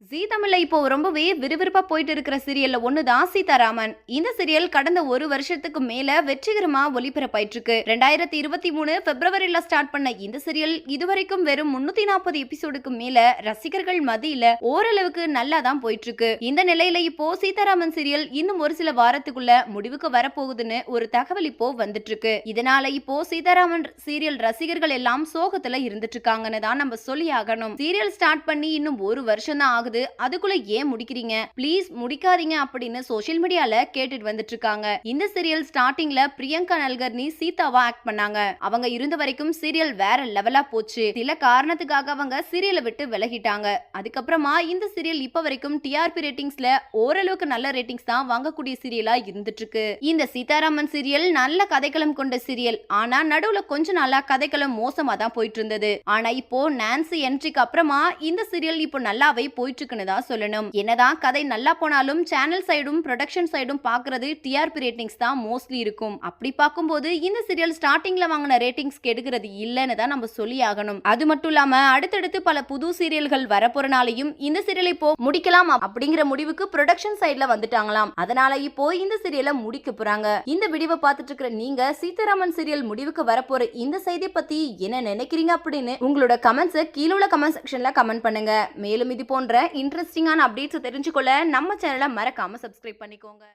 ஜீ தமிழ்ல இப்போ ரொம்பவே விறுவிறுப்பா போயிட்டு இருக்கிற சீரியல்ல ஒண்ணுதான் சீதாராமன். இந்த சீரியல் கடந்த ஒரு வருஷத்துக்கு மேல வெற்றிகரமா ஒளிபரப்பாயிட்டு இருக்கு. 2023 பிப்ரவரியில ஸ்டார்ட் பண்ண இந்த சீரியல் இதுவரைக்கும் வெறும் 340 எபிசோடுக்கு மேல ரசிகர்கள் மத்தியில ஓரளவுக்கு நல்லா தான் போயிட்டு இருக்கு. இந்த நிலையில இப்போ சீதாராமன் சீரியல் இன்னும் ஒரு சில வாரத்துக்குள்ள முடிவுக்கு வரப்போகுதுன்னு ஒரு தகவல் இப்போ வந்துட்டு இருக்கு. இதனால இப்போ சீதாராமன் சீரியல் ரசிகர்கள் எல்லாம் சோகத்துல இருந்துட்டு இருக்காங்கன்னு தான் நம்ம சொல்லி ஆகணும். சீரியல் ஸ்டார்ட் பண்ணி இன்னும் ஒரு வருஷம் தான் ஆகுது, அதுக்குள்ள ஏன் முடிக்கிறீங்க, ப்ளீஸ் முடிக்காதீங்க அப்படின்னு சோஷியல் மீடியால கேட்டுட்டு வந்துட்டு இருக்காங்க. இந்த சீரியல் ஸ்டார்டிங்ல பிரியங்கா நல்கர்னி சீதாவா ஆக்ட் பண்ணாங்க. அவங்க இருந்த வரைக்கும் சீரியல் வேற லெவலா போச்சு. சில காரணத்துக்காக அவங்க சீரியலை விட்டு விலகிட்டாங்க. அதுக்கப்புறமா இந்த சீரியல் இப்ப வரைக்கும் டிஆர்பி ரேட்டிங்ஸ்ல ஓரளவுக்கு நல்ல ரேட்டிங்ஸ் தான் வாங்கக்கூடிய சீரியலா இருந்துட்டு இருக்கு. இந்த சீதாராமன் சீரியல் நல்ல கதைக்களம் கொண்ட சீரியல். ஆனா நடுவுல கொஞ்ச நாளா கதைக்களம் மோசமா தான் போயிட்டு இருந்தது. ஆனா இப்போ நான்சி என்ட்ரிக்கு அப்புறமா இந்த சீரியல் இப்போ நல்லாவே போயிட்டு இருக்குன்னு தான் சொல்லணும். என்னதான் கதை நல்லா போனாலும் சேனல் சைடும் ப்ரொடக்ஷன் சைடும் பாக்குறது டிஆர்பி ரேட்டிங்ஸ் தான் மோஸ்ட்லி இருக்கும். அப்படி பார்க்கும்போது இந்த சீரியல் ஸ்டார்டிங்ல வாங்கின ரேட்டிங்ஸ் கெடுக்கிறது இல்லைன்னு தான் நம்ம சொல்லி ஆகணும். அது மட்டும் இல்லாம அடுத்தடுத்து பல புது சீரியல்கள் வரப்போறனாலையும் இந்த சீரியலை இப்போ முடிக்கலாம் அப்படிங்கிற முடிவுக்கு ப்ரொடக்ஷன் சைட்ல வந்துட்டாங்களாம். அதனால இப்போ இந்த சீரியலை முடிக்க போறாங்க. இந்த வீடியோவை பார்த்துட்டு இருக்கிற நீங்க சீதாராமன் சீரியல் முடிவுக்கு வரப்போற இந்த செய்தி பத்தி என்ன நினைக்கிறீங்க அப்படின்னு உங்களோட கமெண்ட்ஸ் கீழே உள்ள கமெண்ட் செக்ஷன்ல கமெண்ட் பண்ணுங்க. மேலும் இது போன்ற இன்ட்ரெஸ்டிங்கான அப்டேட்ஸ் தெரிஞ்சுக்கொள்ள நம்ம சேனலை மறக்காம சப்ஸ்கிரைப் பண்ணிக்கோங்க.